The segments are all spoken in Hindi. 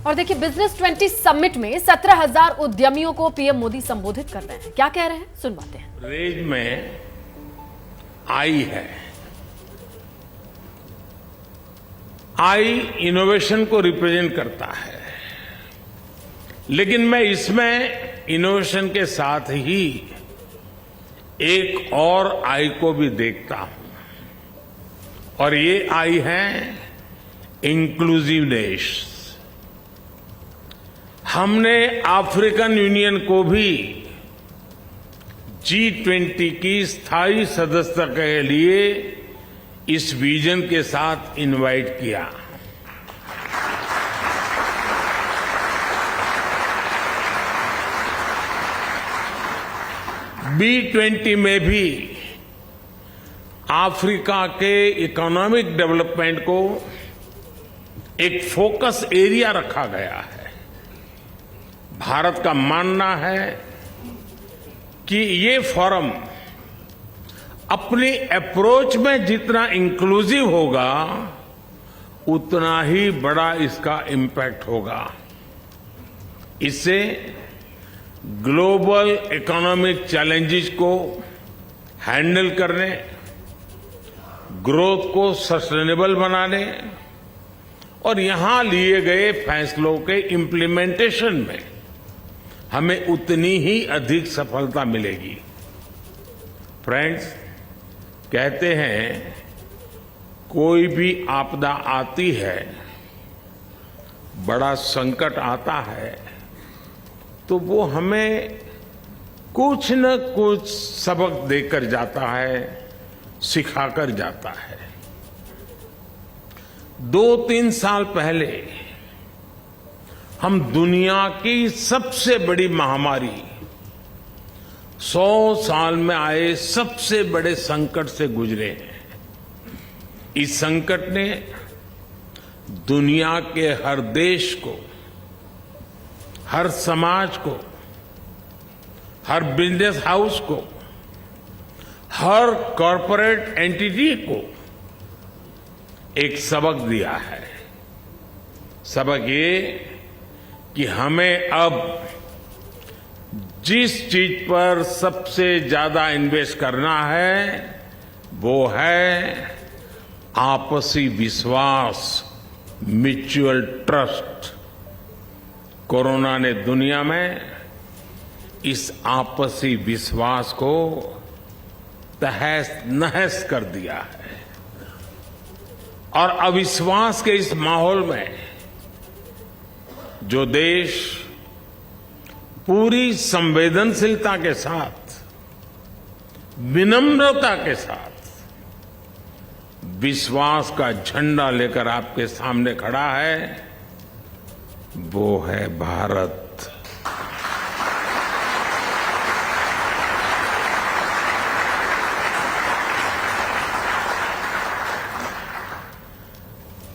और देखिए बिजनेस 20 समिट में 17,000 उद्यमियों को पीएम मोदी संबोधित कर रहे हैं। क्या कह रहे हैं, सुनवाते हैं। रेंज में आई है। आई इनोवेशन को रिप्रेजेंट करता है, लेकिन मैं इसमें इनोवेशन के साथ ही एक और आई को भी देखता हूं, और ये आई है इंक्लूसिवनेस। हमने अफ्रीकन यूनियन को भी G20 की स्थायी सदस्यता के लिए इस विजन के साथ इनवाइट किया। B20 में भी अफ्रीका के इकोनॉमिक डेवलपमेंट को एक फोकस एरिया रखा गया है। भारत का मानना है कि ये फोरम अपनी अप्रोच में जितना इंक्लूसिव होगा, उतना ही बड़ा इसका इम्पैक्ट होगा। इससे ग्लोबल इकोनॉमिक चैलेंजेस को हैंडल करने, ग्रोथ को सस्टेनेबल बनाने और यहां लिए गए फैसलों के इम्प्लीमेंटेशन में हमें उतनी ही अधिक सफलता मिलेगी। फ्रेंड्स, कहते हैं कोई भी आपदा आती है, बड़ा संकट आता है, तो वो हमें कुछ न कुछ सबक देकर जाता है, सिखाकर जाता है। 2-3 साल पहले हम दुनिया की सबसे बड़ी महामारी, 100 साल में आए सबसे बड़े संकट से गुजरे हैं। इस संकट ने दुनिया के हर देश को, हर समाज को, हर बिजनेस हाउस को, हर कॉरपोरेट एंटिटी को एक सबक दिया है। सबक ये कि हमें अब जिस चीज पर सबसे ज्यादा इन्वेस्ट करना है, वो है आपसी विश्वास, म्यूचुअल ट्रस्ट। कोरोना ने दुनिया में इस आपसी विश्वास को तहस नहस कर दिया है, और अविश्वास के इस माहौल में जो देश पूरी संवेदनशीलता के साथ, विनम्रता के साथ विश्वास का झंडा लेकर आपके सामने खड़ा है, वो है भारत।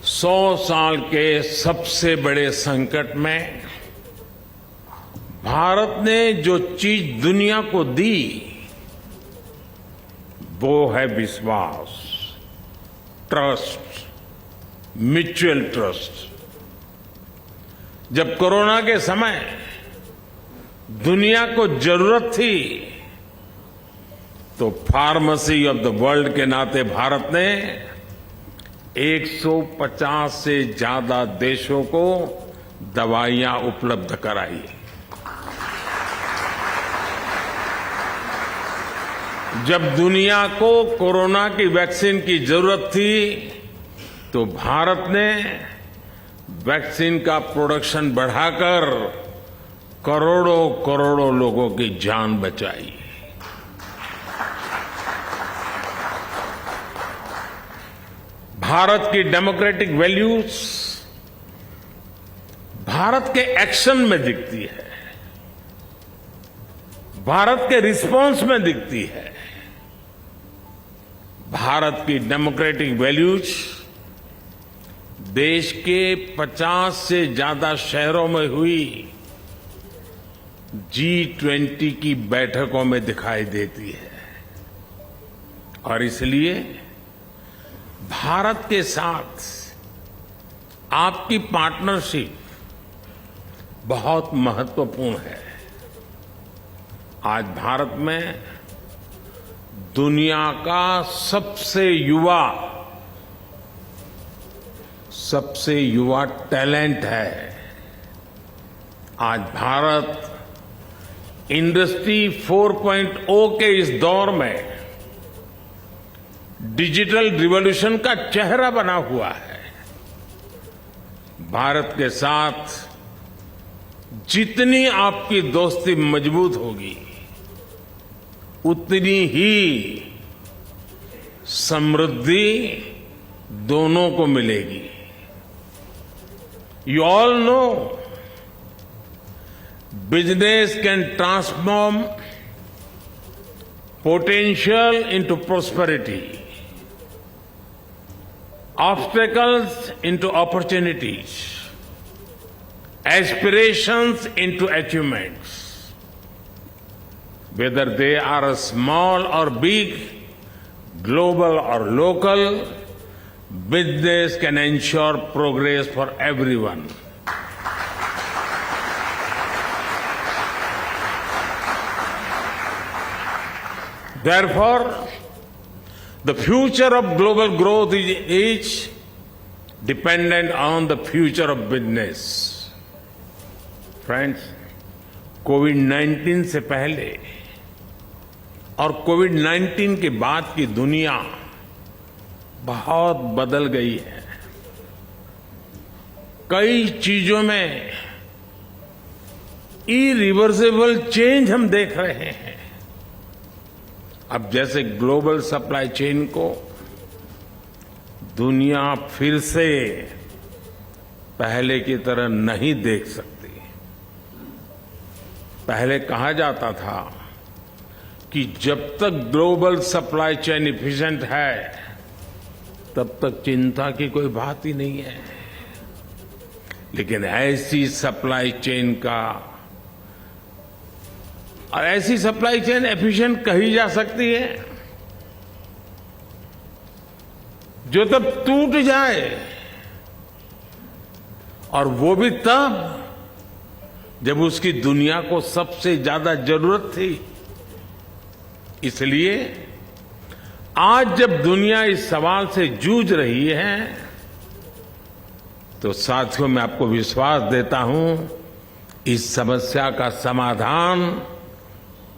सौ साल के सबसे बड़े संकट में भारत ने जो चीज दुनिया को दी, वो है विश्वास, ट्रस्ट, म्यूचुअल ट्रस्ट। जब कोरोना के समय दुनिया को जरूरत थी, तो फार्मेसी ऑफ द वर्ल्ड के नाते भारत ने 150 से ज्यादा देशों को दवाइयां उपलब्ध कराई। जब दुनिया को कोरोना की वैक्सीन की जरूरत थी, तो भारत ने वैक्सीन का प्रोडक्शन बढ़ाकर करोड़ों करोड़ों लोगों की जान बचाई। भारत की डेमोक्रेटिक वैल्यूज भारत के एक्शन में दिखती है, भारत के रिस्पांस में दिखती है। भारत की डेमोक्रेटिक वैल्यूज देश के 50 से ज्यादा शहरों में हुई G20 की बैठकों में दिखाई देती है, और इसलिए भारत के साथ आपकी पार्टनरशिप बहुत महत्वपूर्ण है। आज भारत में दुनिया का सबसे युवा टैलेंट है। आज भारत इंडस्ट्री 4.0 के इस दौर में डिजिटल रिवॉल्यूशन का चेहरा बना हुआ है। भारत के साथ जितनी आपकी दोस्ती मजबूत होगी, उतनी ही समृद्धि दोनों को मिलेगी। You all know business can transform potential into prosperity, obstacles into opportunities, aspirations into achievements. Whether they are small or big, global or local, business can ensure progress for everyone. Therefore, the future of global growth is dependent on the future of business. Friends, कोविड-19 से पहले और कोविड-19 के बाद की दुनिया बहुत बदल गई है। कई चीजों में इरिवर्सिबल चेंज हम देख रहे हैं। अब जैसे ग्लोबल सप्लाई चेन को दुनिया फिर से पहले की तरह नहीं देख सकती। पहले कहा जाता था कि जब तक ग्लोबल सप्लाई चेन इफिशिएंट है, तब तक चिंता की कोई बात ही नहीं है। लेकिन ऐसी सप्लाई चेन एफिशिएंट कही जा सकती है जो तब टूट जाए, और वो भी तब जब उसकी दुनिया को सबसे ज्यादा जरूरत थी। इसलिए आज जब दुनिया इस सवाल से जूझ रही है, तो साथियों मैं आपको विश्वास देता हूं, इस समस्या का समाधान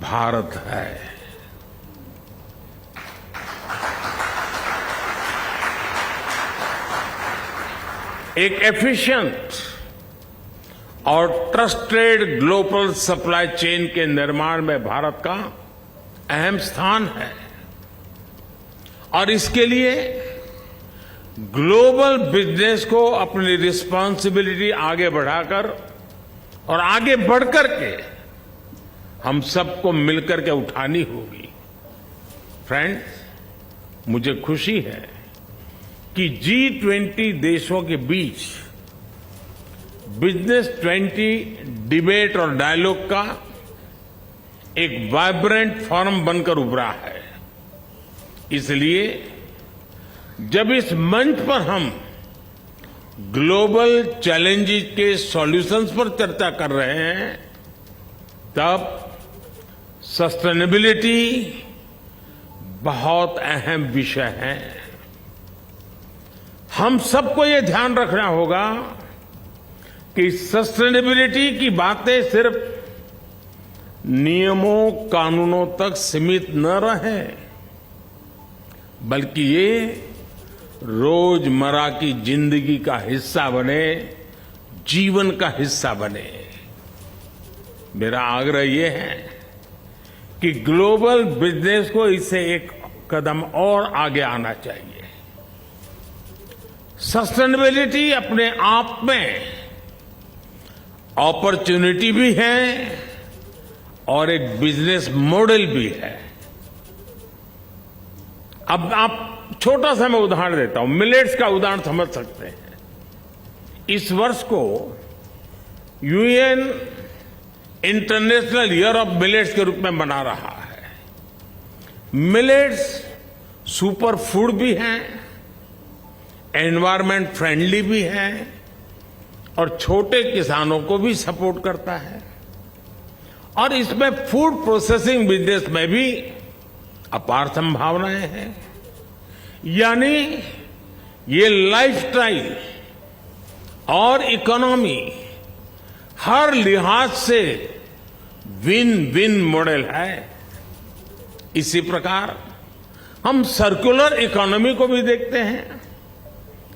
भारत है। एक एफिशिएंट और ट्रस्टेड ग्लोबल सप्लाई चेन के निर्माण में भारत का अहम स्थान है, और इसके लिए ग्लोबल बिजनेस को अपनी रिस्पांसिबिलिटी आगे बढ़ाकर और आगे बढ़कर के हम सबको मिलकर के उठानी होगी। फ्रेंड्स, मुझे खुशी है कि G20 देशों के बीच बिजनेस 20 डिबेट और डायलॉग का एक वाइब्रेंट फोरम बनकर उभरा है। इसलिए जब इस मंच पर हम ग्लोबल चैलेंजेस के सॉल्यूशंस पर चर्चा कर रहे हैं, तब सस्टेनेबिलिटी बहुत अहम विषय है। हम सबको ये ध्यान रखना होगा कि सस्टेनेबिलिटी की बातें सिर्फ नियमों कानूनों तक सीमित न रहे, बल्कि ये रोजमर्रा की जिंदगी का हिस्सा बने, जीवन का हिस्सा बने। मेरा आग्रह ये है कि ग्लोबल बिजनेस को इससे एक कदम और आगे आना चाहिए। सस्टेनेबिलिटी अपने आप में अपॉर्चुनिटी भी है और एक बिजनेस मॉडल भी है। अब आप छोटा सा मैं उदाहरण देता हूं, मिलेट्स का उदाहरण समझ सकते हैं। इस वर्ष को UN international year of millets के रूप में मना रहा है। मिलेट्स सुपर फूड भी हैं, एनवायरमेंट फ्रेंडली भी हैं और छोटे किसानों को भी सपोर्ट करता है और इसमें फूड प्रोसेसिंग बिजनेस में भी अपार संभावनाएं हैं। यानी ये लाइफस्टाइल और इकोनॉमी हर लिहाज से विन विन मॉडल है। इसी प्रकार हम सर्कुलर इकोनॉमी को भी देखते हैं।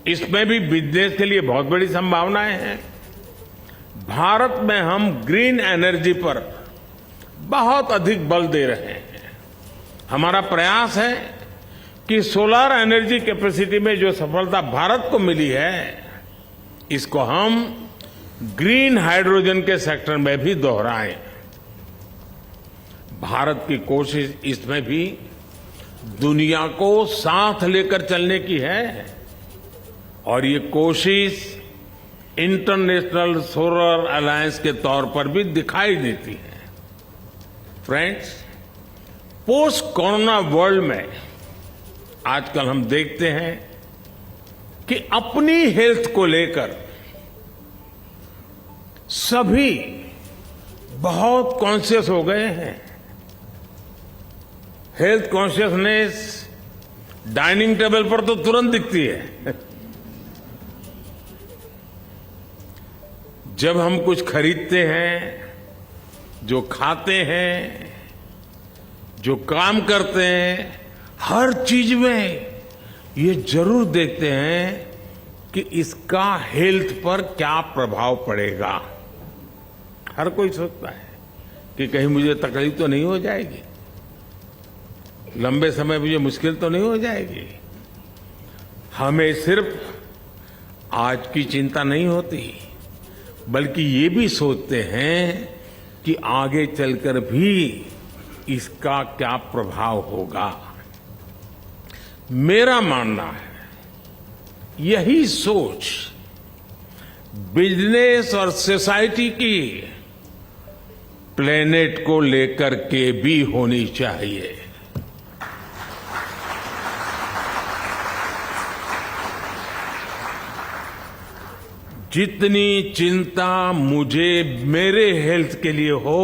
इसमें भी बिजनेस के लिए बहुत बड़ी संभावनाएं हैं। भारत में हम ग्रीन एनर्जी पर बहुत अधिक बल दे रहे हैं। हमारा प्रयास है कि सोलर एनर्जी कैपेसिटी में जो सफलता भारत को मिली है, इसको हम ग्रीन हाइड्रोजन के सेक्टर में भी दोहराएं। भारत की कोशिश इसमें भी दुनिया को साथ लेकर चलने की है और ये कोशिश इंटरनेशनल सोलर अलायंस के तौर पर भी दिखाई देती है। फ्रेंड्स, पोस्ट कोरोना वर्ल्ड में आजकल हम देखते हैं कि अपनी हेल्थ को लेकर सभी बहुत कॉन्शियस हो गए हैं। हेल्थ कॉन्शियसनेस डाइनिंग टेबल पर तो तुरंत दिखती है। जब हम कुछ खरीदते हैं, जो खाते हैं, जो काम करते हैं, हर चीज में ये जरूर देखते हैं कि इसका हेल्थ पर क्या प्रभाव पड़ेगा। हर कोई सोचता है कि कहीं मुझे तकलीफ तो नहीं हो जाएगी, लंबे समय मुझे मुश्किल तो नहीं हो जाएगी। हमें सिर्फ आज की चिंता नहीं होती, बल्कि ये भी सोचते हैं कि आगे चलकर भी इसका क्या प्रभाव होगा। मेरा मानना है यही सोच बिजनेस और सोसाइटी की प्लेनेट को लेकर के भी होनी चाहिए। जितनी चिंता मुझे मेरे हेल्थ के लिए हो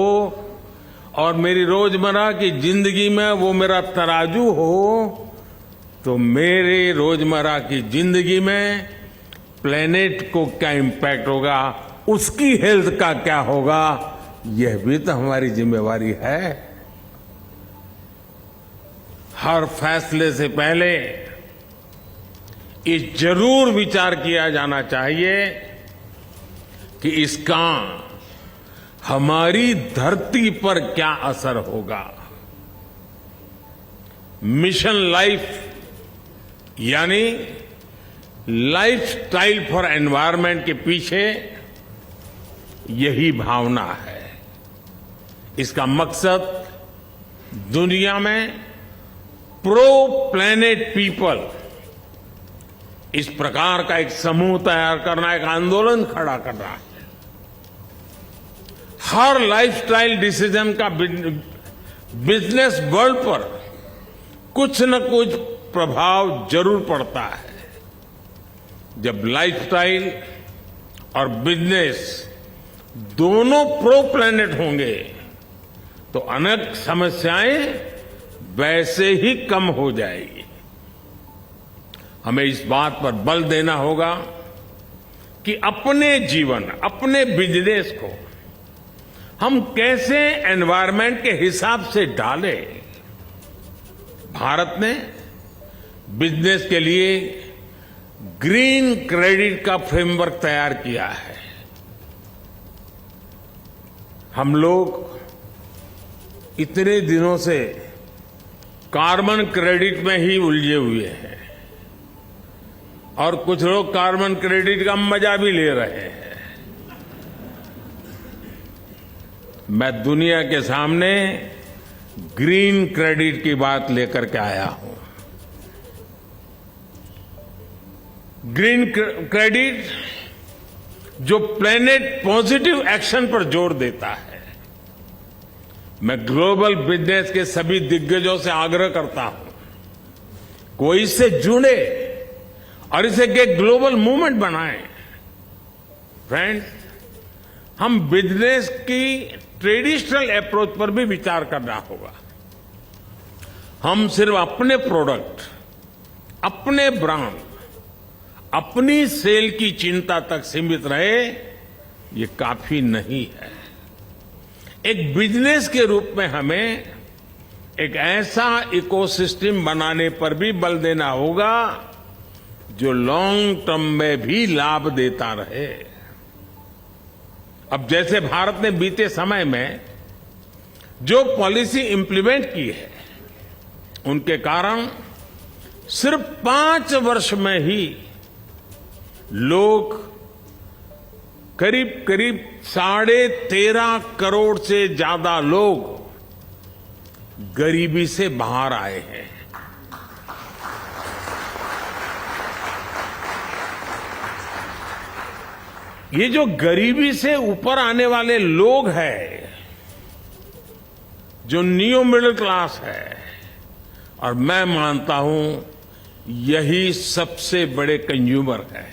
और मेरी रोजमर्रा की जिंदगी में वो मेरा तराजू हो, तो मेरे रोजमर्रा की जिंदगी में प्लेनेट को क्या इंपैक्ट होगा, उसकी हेल्थ का क्या होगा, यह भी तो हमारी जिम्मेवारी है। हर फैसले से पहले ये जरूर विचार किया जाना चाहिए कि इसका हमारी धरती पर क्या असर होगा। मिशन लाइफ यानी लाइफ स्टाइल फॉर एनवायरमेंट के पीछे यही भावना है। इसका मकसद दुनिया में प्रो प्लेनेट पीपल, इस प्रकार का एक समूह तैयार करना, एक आंदोलन खड़ा करना है। हर लाइफस्टाइल डिसीजन का बिजनेस वर्ल्ड पर कुछ न कुछ प्रभाव जरूर पड़ता है। जब लाइफस्टाइल और बिजनेस दोनों प्रो प्लेनेट होंगे तो अनेक समस्याएं वैसे ही कम हो जाएगी। हमें इस बात पर बल देना होगा कि अपने जीवन, अपने बिजनेस को हम कैसे एनवायरमेंट के हिसाब से डालें। भारत ने बिजनेस के लिए ग्रीन क्रेडिट का फ्रेमवर्क तैयार किया है। हम लोग इतने दिनों से कार्बन क्रेडिट में ही उलझे हुए हैं और कुछ लोग कार्बन क्रेडिट का मजा भी ले रहे हैं। मैं दुनिया के सामने ग्रीन क्रेडिट की बात लेकर के आया हूं। ग्रीन क्रेडिट जो प्लेनेट पॉजिटिव एक्शन पर जोर देता है। मैं ग्लोबल बिजनेस के सभी दिग्गजों से आग्रह करता हूं, कोई इससे जुड़े और इसे एक ग्लोबल मूवमेंट बनाएं। फ्रेंड्स, हम बिजनेस की ट्रेडिशनल अप्रोच पर भी विचार करना होगा। हम सिर्फ अपने प्रोडक्ट, अपने ब्रांड, अपनी सेल की चिंता तक सीमित रहे, ये काफी नहीं है। एक बिजनेस के रूप में हमें एक ऐसा इकोसिस्टम बनाने पर भी बल देना होगा जो लॉन्ग टर्म में भी लाभ देता रहे। अब जैसे भारत ने बीते समय में जो पॉलिसी इंप्लीमेंट की है, उनके कारण सिर्फ 5 वर्ष में ही लोग करीब करीब 13.5 करोड़ से ज्यादा लोग गरीबी से बाहर आए हैं। ये जो गरीबी से ऊपर आने वाले लोग हैं, जो न्यू मिडिल क्लास है, और मैं मानता हूं यही सबसे बड़े कंज्यूमर है,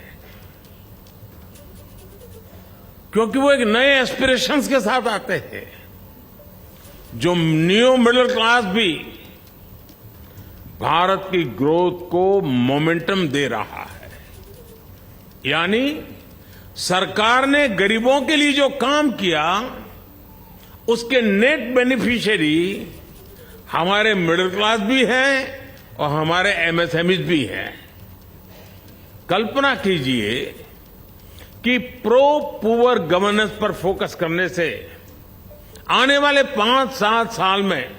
क्योंकि वो एक नए एस्पिरेशंस के साथ आते हैं। जो न्यू मिडिल क्लास भी भारत की ग्रोथ को मोमेंटम दे रहा है। यानी सरकार ने गरीबों के लिए जो काम किया, उसके नेट बेनिफिशियरी हमारे मिडिल क्लास भी हैं और हमारे एमएसएमईज भी हैं। कल्पना कीजिए कि प्रो पुअर गवर्नेंस पर फोकस करने से आने वाले 5-7 साल में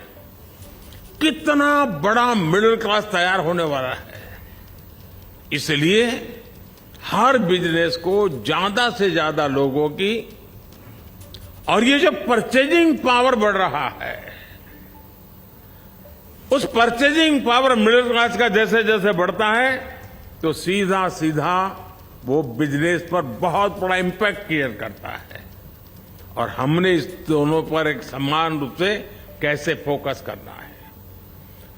कितना बड़ा मिडिल क्लास तैयार होने वाला है। इसलिए हर बिजनेस को ज्यादा से ज्यादा लोगों की, और ये जो परचेजिंग पावर बढ़ रहा है, उस परचेजिंग पावर मिडिल क्लास का जैसे जैसे बढ़ता है, तो सीधा सीधा वो बिजनेस पर बहुत बड़ा इम्पैक्ट क्रिएट करता है। और हमने इस दोनों पर एक समान रूप से कैसे फोकस करना है।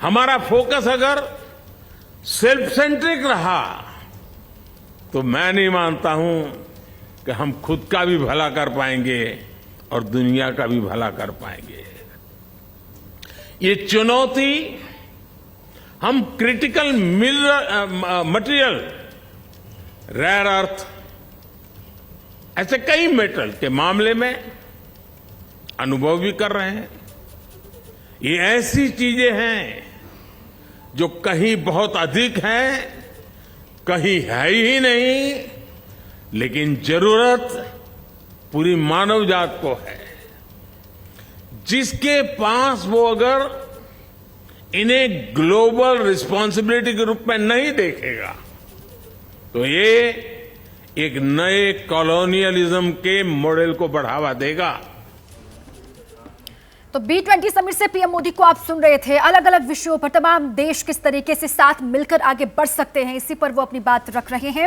हमारा फोकस अगर सेल्फ सेंट्रिक रहा, तो मैं नहीं मानता हूं कि हम खुद का भी भला कर पाएंगे और दुनिया का भी भला कर पाएंगे। ये चुनौती हम क्रिटिकल मटेरियल, रेयर अर्थ, ऐसे कई मेटल के मामले में अनुभव भी कर रहे हैं। ये ऐसी चीजें हैं जो कहीं बहुत अधिक हैं, कहीं है ही नहीं, लेकिन जरूरत पूरी मानव जात को है। जिसके पास वो अगर इन्हें ग्लोबल रिस्पॉन्सिबिलिटी के रूप में नहीं देखेगा, तो ये एक नए कॉलोनियलिज्म के मॉडल को बढ़ावा देगा। तो B20 समिट से पीएम मोदी को आप सुन रहे थे। अलग अलग विषयों पर तमाम देश किस तरीके से साथ मिलकर आगे बढ़ सकते हैं, इसी पर वो अपनी बात रख रहे हैं।